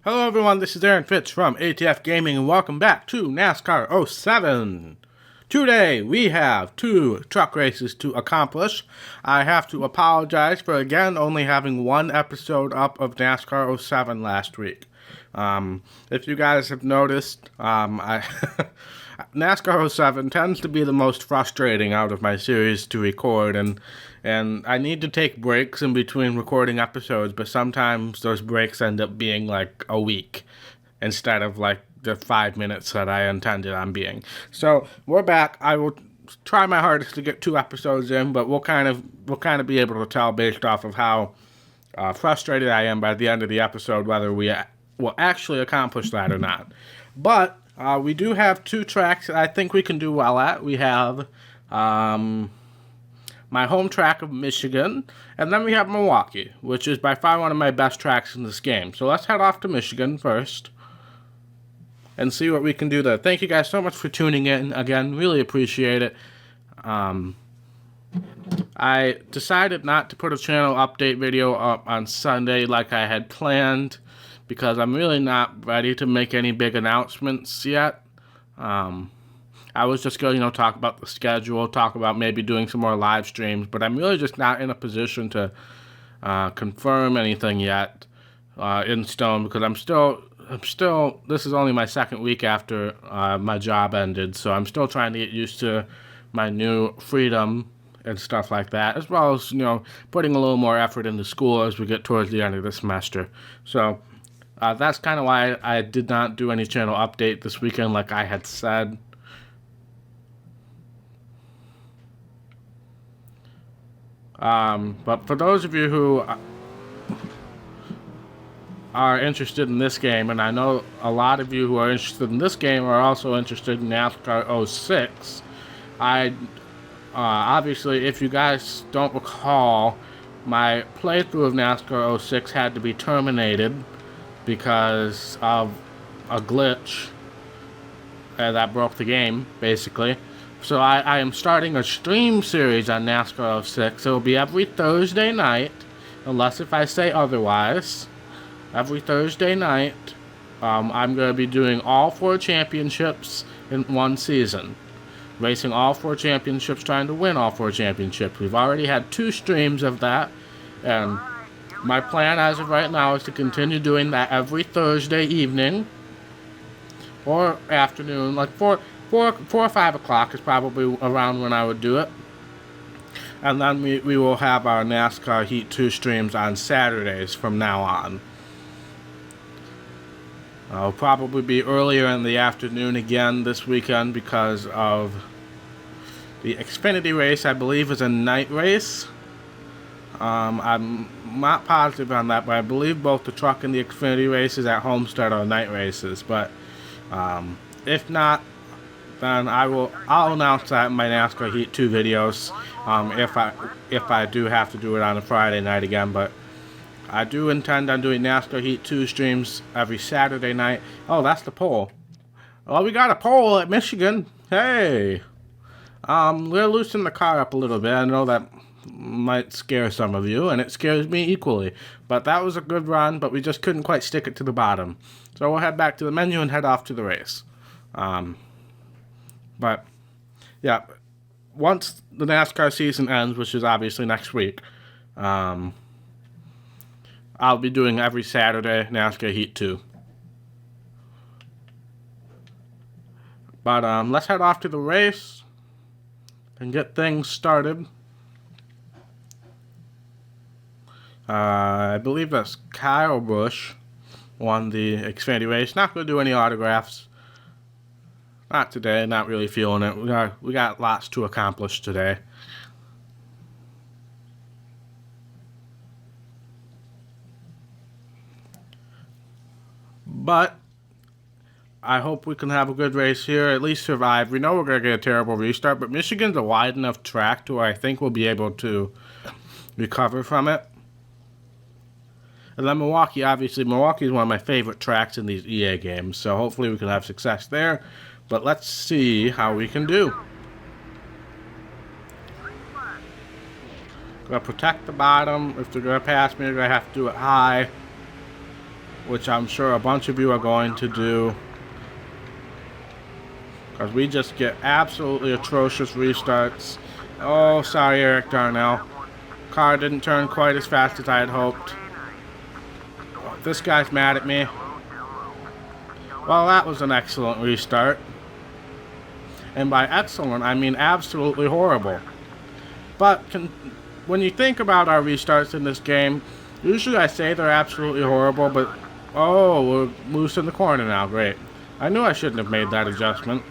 Hello everyone, this is Aaron Fitz from ATF Gaming and welcome back to NASCAR 07. Today we have 2 truck races to accomplish. I have to apologize for again only having 1 episode up of NASCAR 07 last week. If you guys have noticed, NASCAR 07 tends to be the most frustrating out of my series to record, and I need to take breaks in between recording episodes, but sometimes those breaks end up being like a week instead of like the 5 minutes that I intended on being. So we're back. I will try my hardest to get 2 episodes in, but we'll kind of be able to tell based off of how frustrated I am by the end of the episode whether we will actually accomplish that or not. But we do have 2 tracks that I think we can do well at. We have my home track of Michigan, and then we have Milwaukee, which is by far one of my best tracks in this game. So let's head off to Michigan first and see what we can do there. Thank you guys so much for tuning in. Again, really appreciate it. I decided not to put a channel update video up on Sunday like I had planned because I'm really not ready to make any big announcements yet. I was just going to talk about the schedule, talk about maybe doing some more live streams, but I'm really just not in a position to confirm anything yet in stone because I'm still, this is only my 2nd week after my job ended, so I'm still trying to get used to my new freedom and stuff like that, as well as, putting a little more effort into school as we get towards the end of the semester. So that's kind of why I did not do any channel update this weekend like I had said. But for those of you who are interested in this game, and I know a lot of you who are interested in this game are also interested in NASCAR 06, obviously, if you guys don't recall, my playthrough of NASCAR 06 had to be terminated because of a glitch that broke the game, basically. So I am starting a stream series on NASCAR 06. It will be every Thursday night, unless if I say otherwise. Every Thursday night, I'm going to be doing all 4 championships in one season. Racing all 4 championships, trying to win all 4 championships. We've already had 2 streams of that, and my plan as of right now is to continue doing that every Thursday evening or afternoon, like 4 or 5 o'clock is probably around when I would do it. And then we will have our NASCAR Heat 2 streams on Saturdays from now on. I'll probably be earlier in the afternoon again this weekend because of the Xfinity race. I believe is a night race. I'm not positive on that, but I believe both the truck and the Xfinity races at Homestead are night races. But if not, then I'll announce that in my NASCAR Heat 2 videos if I do have to do it on a Friday night again. But I do intend on doing NASCAR Heat 2 streams every Saturday night. Oh, that's the pole. Oh, we got a pole at Michigan. Hey. We're loosening the car up a little bit. I know that might scare some of you, and it scares me equally. But that was a good run, but we just couldn't quite stick it to the bottom. So we'll head back to the menu and head off to the race. But, yeah, once the NASCAR season ends, which is obviously next week, I'll be doing every Saturday NASCAR Heat 2. But let's head off to the race and get things started. I believe that's Kyle Busch won the Xfinity race. Not going to do any autographs. Not today, not really feeling it. We got lots to accomplish today. But I hope we can have a good race here, at least survive. We know we're going to get a terrible restart, but Michigan's a wide enough track to where I think we'll be able to recover from it. And then Milwaukee, obviously, Milwaukee is one of my favorite tracks in these EA games, so hopefully we can have success there. But let's see how we can do. Gonna protect the bottom. If they're gonna pass me, they're gonna have to do it high. which I'm sure a bunch of you are going to do, because we just get absolutely atrocious restarts. Oh, sorry, Eric Darnell. Car didn't turn quite as fast as I had hoped. Oh, this guy's mad at me. Well, that was an excellent restart. And by excellent, I mean absolutely horrible. But when you think about our restarts in this game, usually I say they're absolutely horrible, but oh, we're loose in the corner now. Great. I knew I shouldn't have made that adjustment.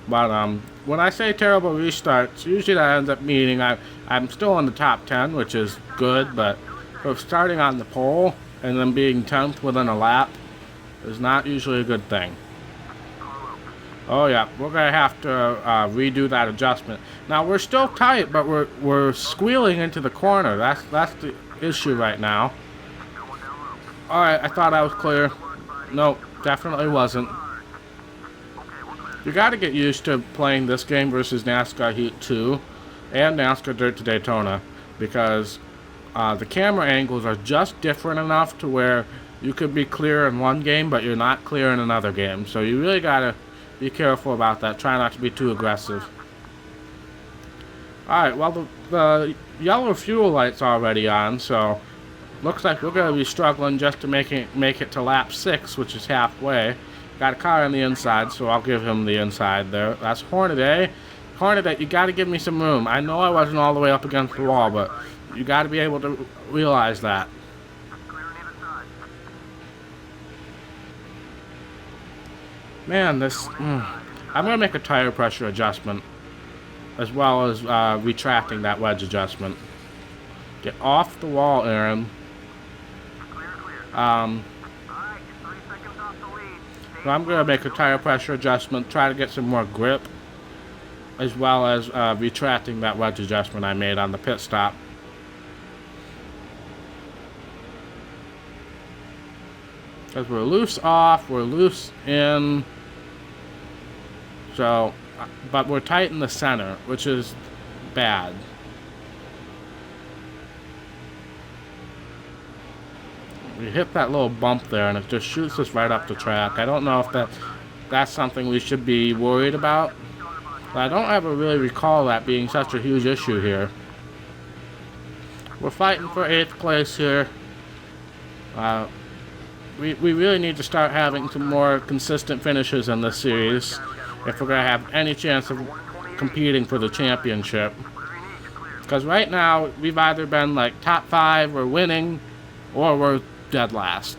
But when I say terrible restarts, usually that ends up meaning I'm still in the top 10, which is good, but for starting on the pole and then being 10th within a lap is not usually a good thing. Oh yeah, we're gonna have to redo that adjustment. Now we're still tight, but we're squealing into the corner. That's the issue right now. All right, I thought I was clear. Nope, definitely wasn't. You got to get used to playing this game versus NASCAR Heat 2 and NASCAR Dirt to Daytona, because the camera angles are just different enough to where you could be clear in one game, but you're not clear in another game. So you really got to be careful about that. Try not to be too aggressive. Alright, well, the yellow fuel light's already on, so looks like we're going to be struggling just to make it to lap 6, which is halfway. Got a car on the inside, so I'll give him the inside there. That's Hornaday. Hornaday, you got to give me some room. I know I wasn't all the way up against the wall, but you got to be able to realize that. Man, I'm going to make a tire pressure adjustment, as well as retracting that wedge adjustment. Get off the wall, Aaron. So I'm going to make a tire pressure adjustment, try to get some more grip, as well as retracting that wedge adjustment I made on the pit stop. Because we're loose off, we're loose in, so, but we're tight in the center, which is bad. We hit that little bump there and it just shoots us right up the track. I don't know if that's something we should be worried about, but I don't ever really recall that being such a huge issue here. We're fighting for 8th place here. We really need to start having some more consistent finishes in this series if we're going to have any chance of competing for the championship. Because right now, we've either been like top 5 or winning, or we're dead last,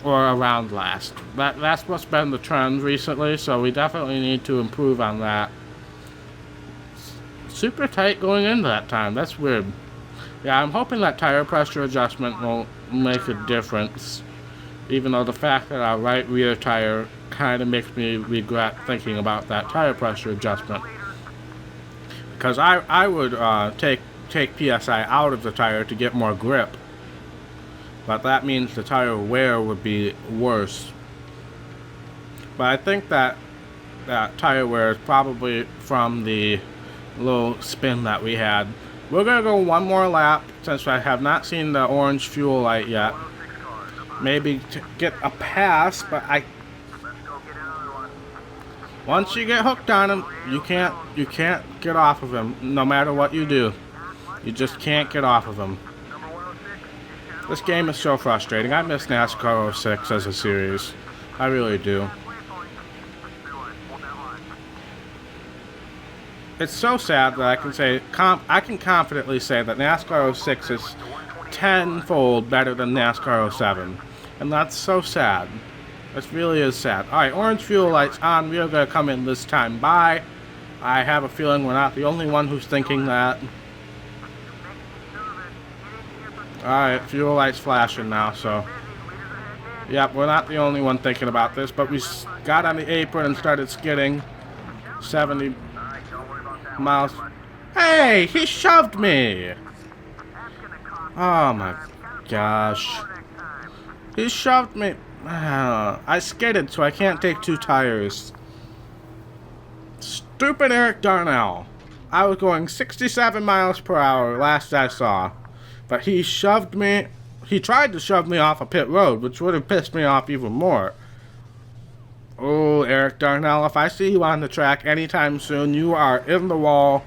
or around last. That's what's been the trend recently, so we definitely need to improve on that. Super tight going into that time. That's weird. Yeah, I'm hoping that tire pressure adjustment will make a difference, even though the fact that our right rear tire kind of makes me regret thinking about that tire pressure adjustment. Because I would take PSI out of the tire to get more grip. But that means the tire wear would be worse. But I think that tire wear is probably from the little spin that we had. We're going to go one more lap since I have not seen the orange fuel light yet. Maybe to get a pass, but once you get hooked on him, you can't get off of him no matter what you do. You just can't get off of him. This game is so frustrating. I miss NASCAR 06 as a series. I really do. It's so sad that I can say, I can confidently say that NASCAR 06 is tenfold better than NASCAR 07. And that's so sad. This really is sad. Alright, orange fuel lights on. We are going to come in this time by. I have a feeling we're not the only one who's thinking that. Alright, fuel lights flashing now, so. Yep, we're not the only one thinking about this, but we got on the apron and started skidding. 70 miles. Hey, he shoved me! Oh my gosh. He shoved me. I skidded, so I can't take 2 tires. Stupid Eric Darnell. I was going 67 miles per hour last I saw. But he shoved me He tried to shove me off a pit road, which would have pissed me off even more. Oh, Eric Darnell, if I see you on the track anytime soon, you are in the wall.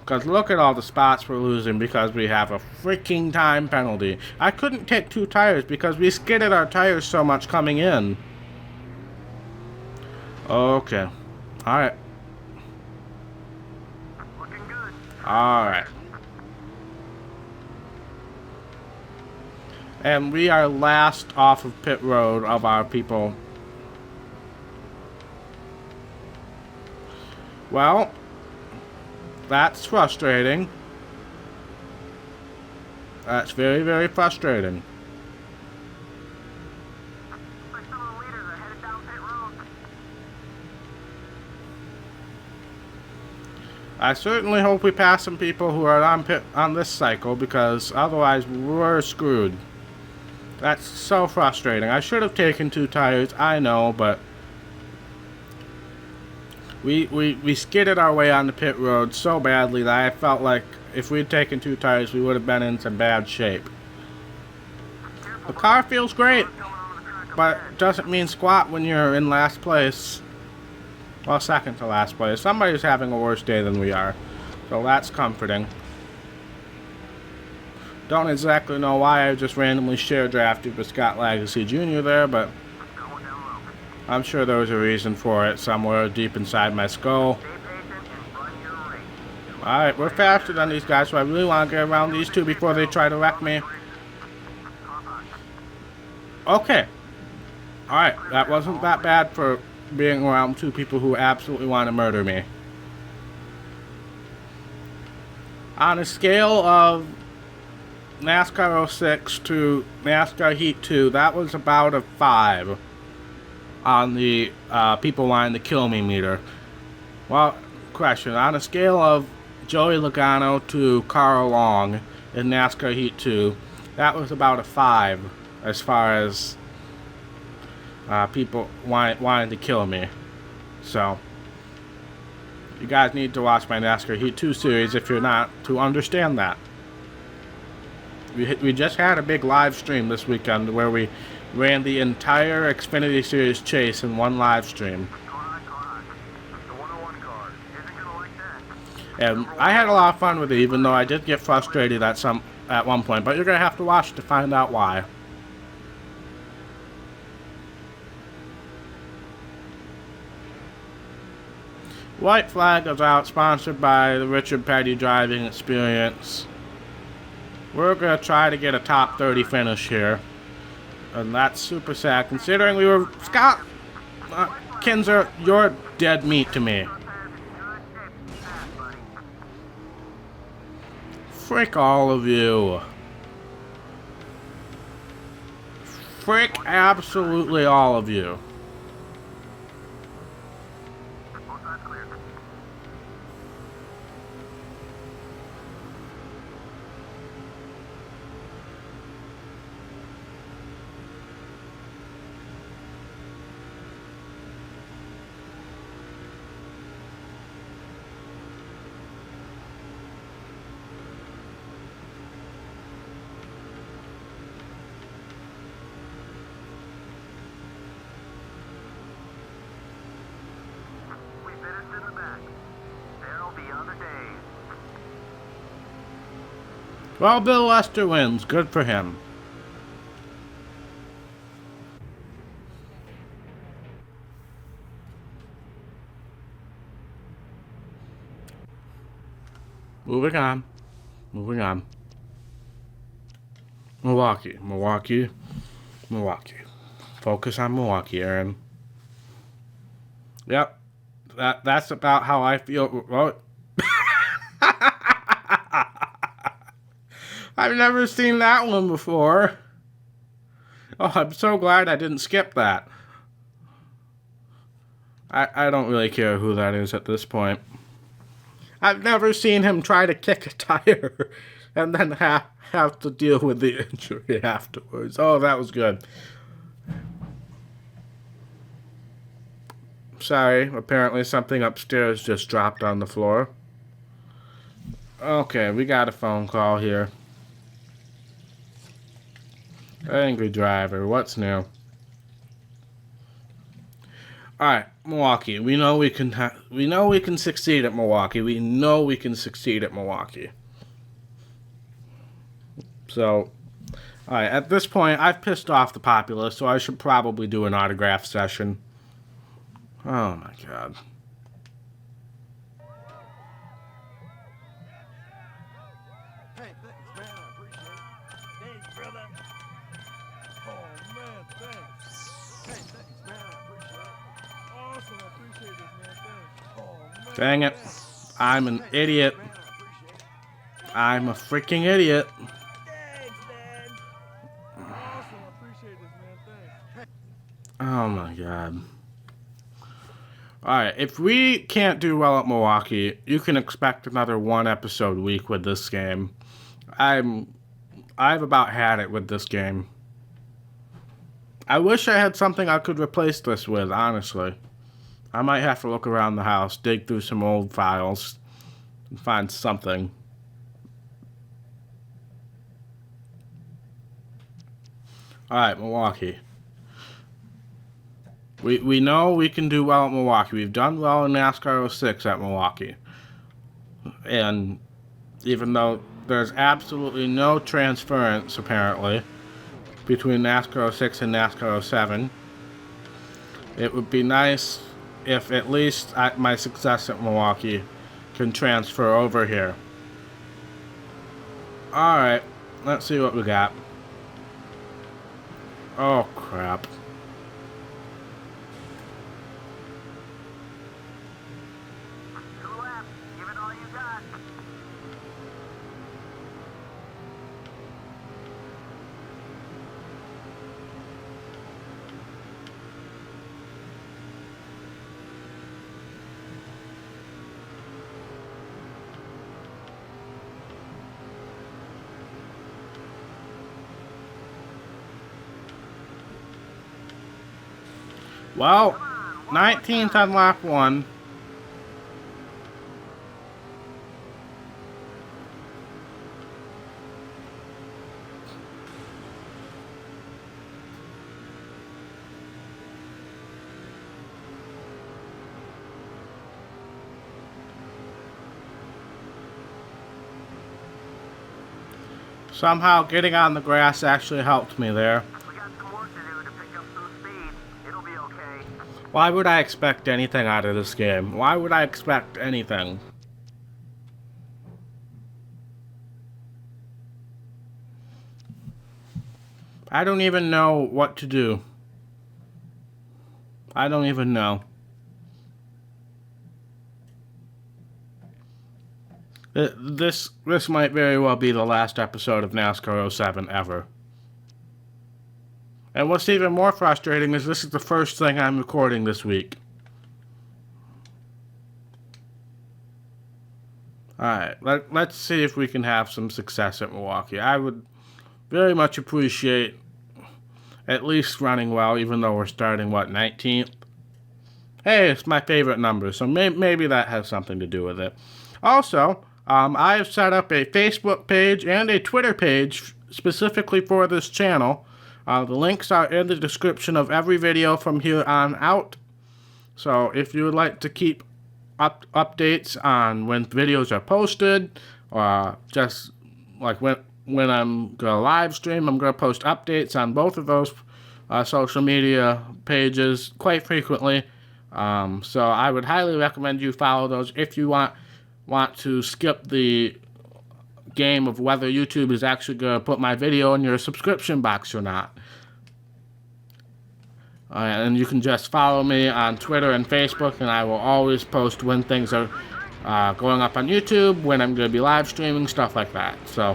Because look at all the spots we're losing because we have a freaking time penalty. I couldn't take 2 tires because we skidded our tires so much coming in. Okay. Alright. Looking good. Alright. And we are last off of pit road of our people. Well, that's frustrating. That's very, very frustrating. Like some of the leaders are headed down pit road. I certainly hope we pass some people who are on this cycle, because otherwise we're screwed. That's so frustrating. I should have taken 2 tires, I know, but we skidded our way on the pit road so badly that I felt like if we'd taken 2 tires, we would have been in some bad shape. The car feels great, but doesn't mean squat when you're in last place. Well, second to last place. Somebody's having a worse day than we are, so that's comforting. Don't exactly know why I just randomly share drafted with Scott Lagacy Jr. there, but I'm sure there was a reason for it somewhere deep inside my skull. Alright, we're faster than these guys, so I really want to get around these 2 before they try to wreck me. Okay. Alright, that wasn't that bad for being around 2 people who absolutely want to murder me. On a scale of NASCAR 06 to NASCAR Heat 2, that was about a 5 on the people wanting to kill me meter. Well, question, on a scale of Joey Logano to Carl Long in NASCAR Heat 2, that was about a 5 as far as people wanting to kill me. So, you guys need to watch my NASCAR Heat 2 series if you're not, to understand that. We just had a big live stream this weekend where we ran the entire Xfinity Series chase in one live stream. And I had a lot of fun with it, even though I did get frustrated at one point. But you're going to have to watch to find out why. White Flag is out, sponsored by the Richard Petty Driving Experience. We're going to try to get a top 30 finish here. And that's super sad, considering we were... Scott! Kinzer, you're dead meat to me. Frick all of you. Frick absolutely all of you. Well, Bill Lester wins. Good for him. Moving on. Moving on. Milwaukee. Milwaukee. Milwaukee. Focus on Milwaukee, Aaron. Yep. That's about how I feel. Well, I've never seen that one before. Oh, I'm so glad I didn't skip that. I don't really care who that is at this point. I've never seen him try to kick a tire and then have to deal with the injury afterwards. Oh, that was good. Sorry, apparently something upstairs just dropped on the floor. Okay, we got a phone call here. Angry driver, what's new? Alright, Milwaukee. We know we can succeed at Milwaukee. We know we can succeed at Milwaukee. So, alright, at this point, I've pissed off the populace, so I should probably do an autograph session. Oh my god. Hey, thanks, man. I appreciate it. Thanks, brother. Oh, man, thanks. Hey, thanks, man. I appreciate it. Awesome. I appreciate this, man. Thanks. Oh, man. Dang it. Thanks. I'm an idiot. Man, I appreciate it. I'm a freaking idiot. Thanks, man. Awesome. I appreciate this, man. Thanks. Oh my god. Alright, if we can't do well at Milwaukee, you can expect another one episode week with this game. I've about had it with this game. I wish I had something I could replace this with, honestly. I might have to look around the house, dig through some old files, and find something. Alright, Milwaukee. We know we can do well at Milwaukee. We've done well in NASCAR 06 at Milwaukee. And even though there's absolutely no transference, apparently, between NASCAR 06 and NASCAR 07, it would be nice if at least my success at Milwaukee can transfer over here. Alright, let's see what we got. Oh, crap. Give it all you got. Well, 19th on lap 1. Somehow getting on the grass actually helped me there. We got some work to do to pick up some speed. It'll be okay. Why would I expect anything out of this game? Why would I expect anything? I don't even know what to do. I don't even know. This might very well be the last episode of NASCAR 07 ever. And what's even more frustrating is this is the first thing I'm recording this week. Alright, let's see if we can have some success at Milwaukee. I would very much appreciate at least running well, even though we're starting, 19th? Hey, it's my favorite number, so maybe that has something to do with it. Also, I have set up a Facebook page and a Twitter page specifically for this channel. The links are in the description of every video from here on out. So if you would like to keep updates on when videos are posted, or just like when I'm going to live stream, I'm going to post updates on both of those social media pages quite frequently. So I would highly recommend you follow those if you want to skip the game of whether YouTube is actually going to put my video in your subscription box or not. And you can just follow me on Twitter and Facebook, and I will always post when things are going up on YouTube, when I'm going to be live streaming, stuff like that. So,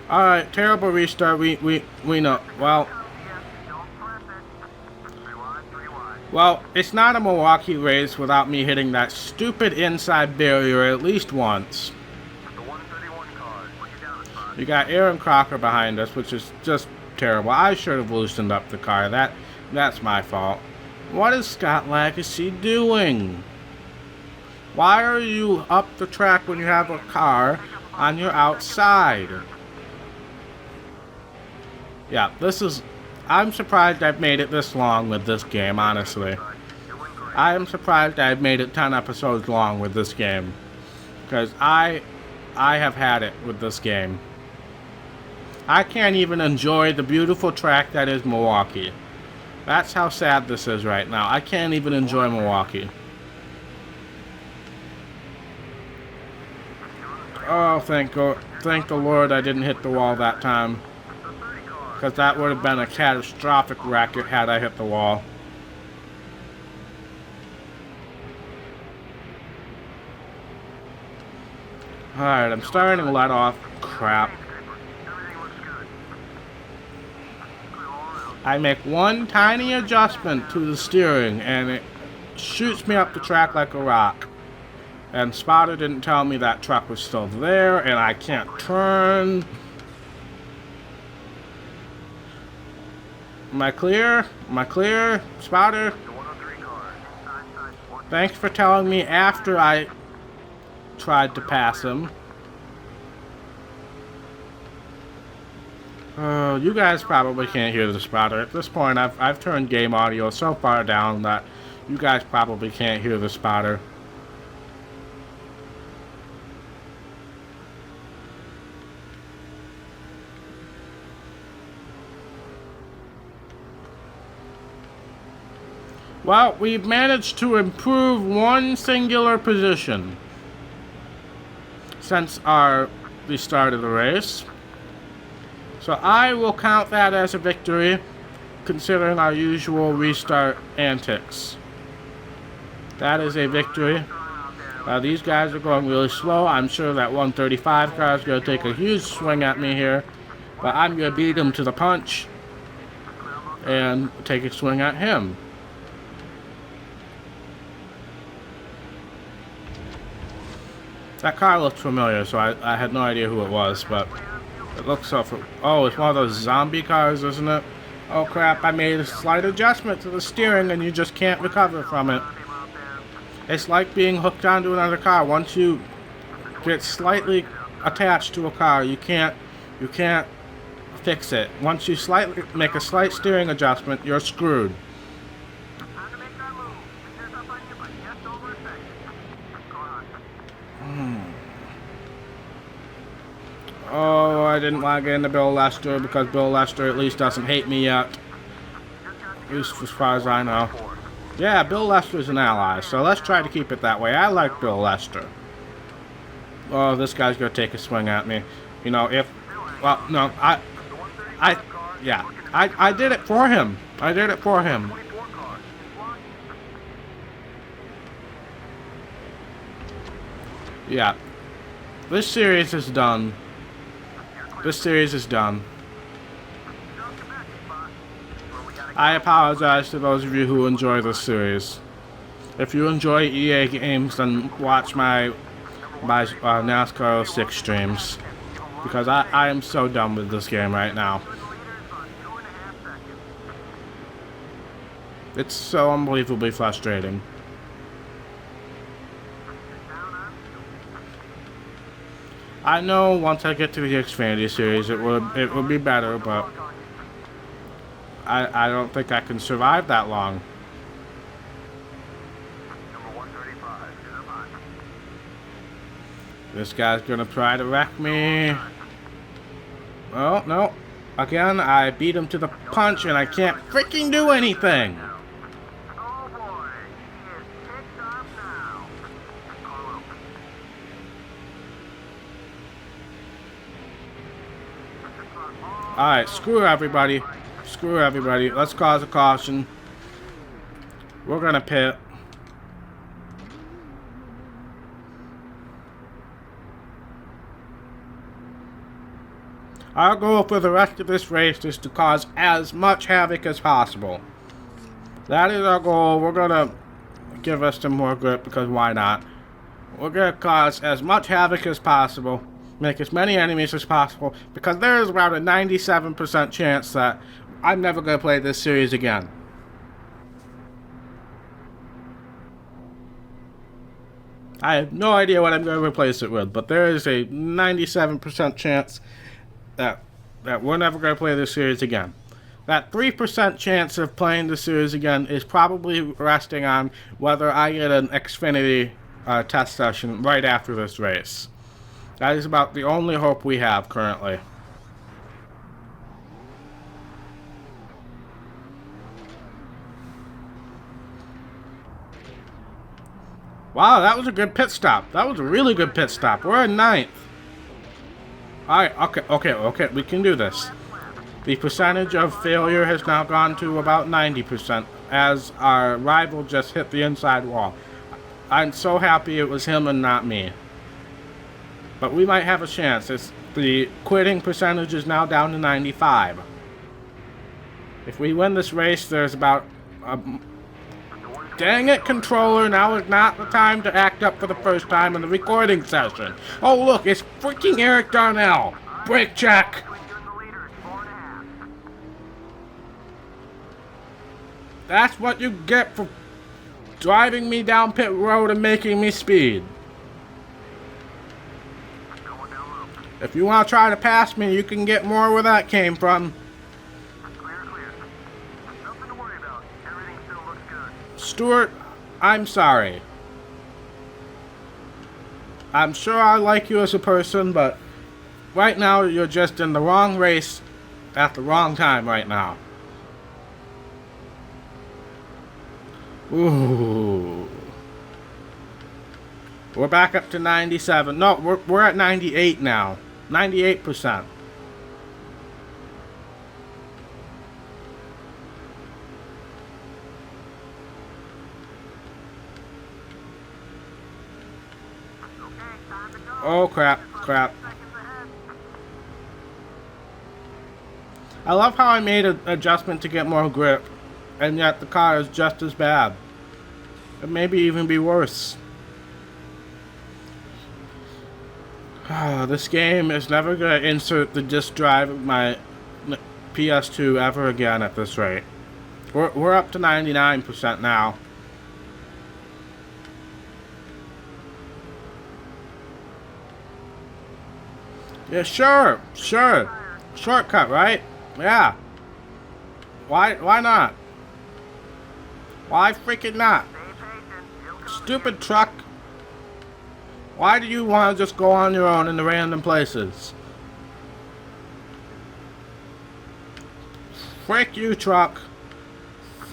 alright, terrible restart. We know. Well, it's not a Milwaukee race without me hitting that stupid inside barrier at least once. The 131 cars. Put you down a spot. You got Aaron Crocker behind us, which is just terrible. I should have loosened up the car. That's my fault. What is Scott Lagacy doing? Why are you up the track when you have a car on your outside? Yeah, this is... I'm surprised I've made it this long with this game, honestly. I am surprised I've made it 10 episodes long with this game. Because I have had it with this game. I can't even enjoy the beautiful track that is Milwaukee. That's how sad this is right now. I can't even enjoy Milwaukee. Oh, thank the Lord I didn't hit the wall that time. Because that would have been a catastrophic wreck had I hit the wall. Alright, I'm starting to let off. Crap. I make one tiny adjustment to the steering and it shoots me up the track like a rock. And Spotter didn't tell me that truck was still there and I can't turn. Am I clear? Am I clear? Spotter? Thanks for telling me after I tried to pass him. You guys probably can't hear the spotter. At this point, I've turned game audio so far down that you guys probably can't hear the spotter. Well, we've managed to improve one singular position since the start of the race. So I will count that as a victory, considering our usual restart antics. That is a victory. These guys are going really slow. I'm sure that 135 car is going to take a huge swing at me here. But I'm going to beat him to the punch and take a swing at him. That car looked familiar, so I had no idea who it was, but it looks so... Oh, it's one of those zombie cars, isn't it? Oh crap, I made a slight adjustment to the steering and you just can't recover from it. It's like being hooked onto another car. Once you get slightly attached to a car, you can't fix it. Once you make a slight steering adjustment, you're screwed. Oh, I didn't want to get into Bill Lester because Bill Lester at least doesn't hate me yet. At least as far as I know. Yeah, Bill Lester's an ally, so let's try to keep it that way. I like Bill Lester. Oh, this guy's gonna take a swing at me. You know, well, no, I did it for him. I did it for him. Yeah. This series is done. This series is done. I apologize to those of you who enjoy this series. If you enjoy EA games, then watch my NASCAR 06 streams. Because I am so done with this game right now. It's so unbelievably frustrating. I know once I get to the Xfinity series it would be better, but I don't think I can survive that long. This guy's gonna try to wreck me. Oh, no. Again, I beat him to the punch and I can't freaking do anything. Alright, screw everybody. Screw everybody. Let's cause a caution. We're gonna pit. Our goal for the rest of this race is to cause as much havoc as possible. That is our goal. We're gonna give us some more grip because why not? We're gonna cause as much havoc as possible. Make as many enemies as possible, because there is about a 97% chance that I'm never going to play this series again. I have no idea what I'm going to replace it with, but there is a 97% chance that we're never going to play this series again. That 3% chance of playing the series again is probably resting on whether I get an Xfinity test session right after this race. That is about the only hope we have currently. Wow, that was a good pit stop. That was a really good pit stop. We're in 9th. Alright, okay, we can do this. The percentage of failure has now gone to about 90% as our rival just hit the inside wall. I'm so happy it was him and not me. But we might have a chance. The quitting percentage is now down to 95. If we win this race, there's about... dang it, controller, now is not the time to act up for the first time in the recording session. Oh look, it's freaking Eric Darnell. Brake check. That's what you get for driving me down pit road and making me speed. If you want to try to pass me, you can get more where that came from. Nothing to worry about. Everything still looks good. Stuart, I'm sorry. I'm sure I like you as a person, but right now you're just in the wrong race at the wrong time right now. Ooh. We're back up to 97. No, we're at 98 now. 98%. Oh crap. I love how I made an adjustment to get more grip, and yet the car is just as bad. It maybe even be worse. This game is never going to insert the disk drive of my PS2 ever again at this rate. We're up to 99% now. Yeah, sure. Shortcut, right? Yeah. Why not? Why freaking not? Stupid truck. Why do you want to just go on your own in the random places? Frick you, truck.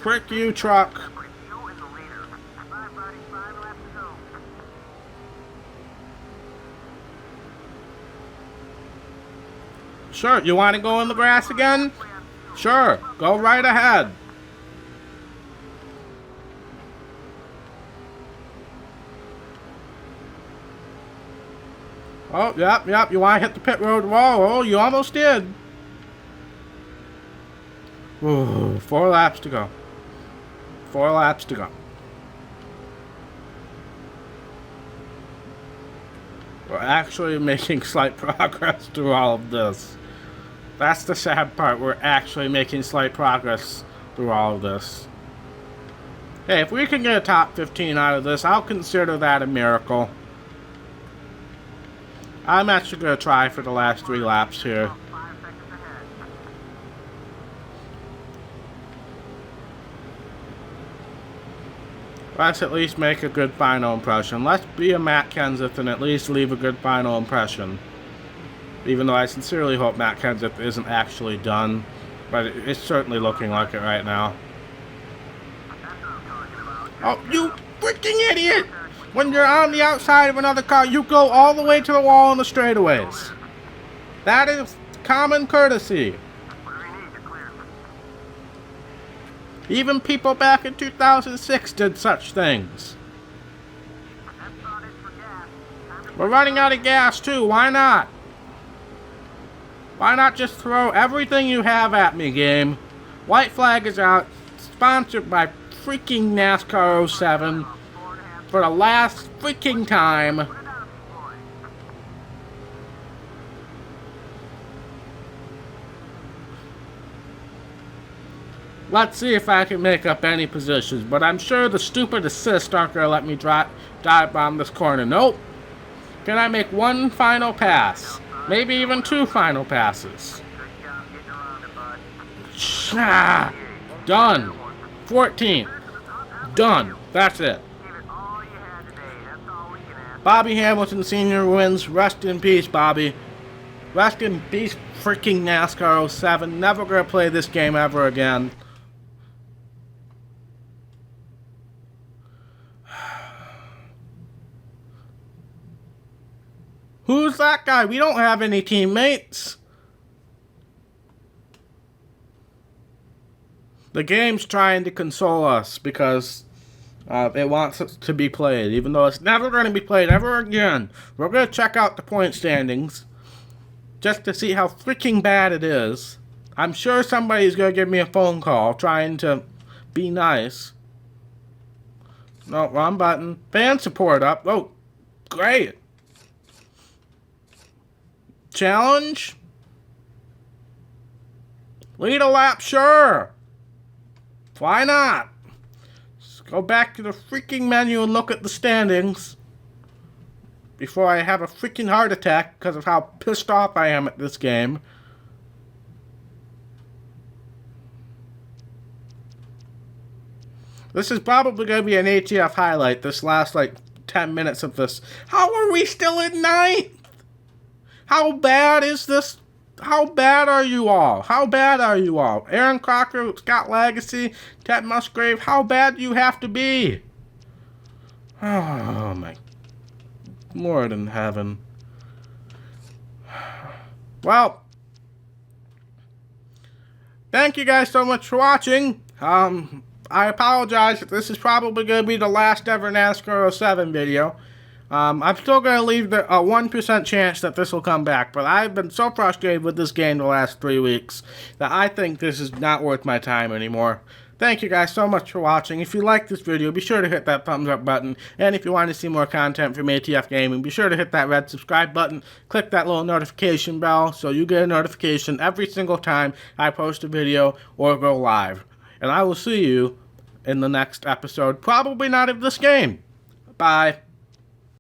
Frick you, truck. Sure, you want to go in the grass again? Sure, go right ahead. Oh, yep, you want to hit the pit road wall? Oh, you almost did. Ooh, 4 laps to go. 4 laps to go. We're actually making slight progress through all of this. That's the sad part. We're actually making slight progress through all of this. Hey, if we can get a top 15 out of this, I'll consider that a miracle. I'm actually going to try for the last 3 laps here. Let's at least make a good final impression. Let's be a Matt Kenseth and at least leave a good final impression. Even though I sincerely hope Matt Kenseth isn't actually done. But it's certainly looking like it right now. Oh, you freaking idiot! When you're on the outside of another car, you go all the way to the wall in the straightaways. That is common courtesy. Even people back in 2006 did such things. We're running out of gas too, why not? Why not just throw everything you have at me, game? White flag is out, sponsored by freaking NASCAR 07 for the last freaking time. Let's see if I can make up any positions, but I'm sure the stupid assists aren't going to let me dive bomb this corner. Nope. Can I make one final pass? Maybe even 2 final passes. Good job getting around it, bud. Ah, done. 14th. Done. That's it. Give it all you had today. That's all we can ask. Bobby Hamilton Sr. wins. Rest in peace, Bobby. Rest in peace, freaking NASCAR 07. Never gonna play this game ever again. Who's that guy? We don't have any teammates. The game's trying to console us because it wants it to be played, even though it's never going to be played ever again. We're going to check out the point standings just to see how freaking bad it is. I'm sure somebody's going to give me a phone call trying to be nice. No, wrong button. Fan support up. Oh, great. Challenge? Lead a lap, sure. Why not? Let's go back to the freaking menu and look at the standings before I have a freaking heart attack because of how pissed off I am at this game. This is probably going to be an ATF highlight, this last, 10 minutes of this. How are we still in 9th? How bad is this? How bad are you all? How bad are you all? Aaron Crocker, Scott Legacy, Ted Musgrave, how bad do you have to be? Oh, my Lord in heaven. Well, thank you guys so much for watching. I apologize that this is probably going to be the last ever NASCAR 07 video. I'm still going to leave the 1% chance that this will come back, but I've been so frustrated with this game the last 3 weeks that I think this is not worth my time anymore. Thank you guys so much for watching. If you like this video, be sure to hit that thumbs up button, and if you want to see more content from ATF Gaming, be sure to hit that red subscribe button, click that little notification bell so you get a notification every single time I post a video or go live. And I will see you in the next episode, probably not of this game. Bye.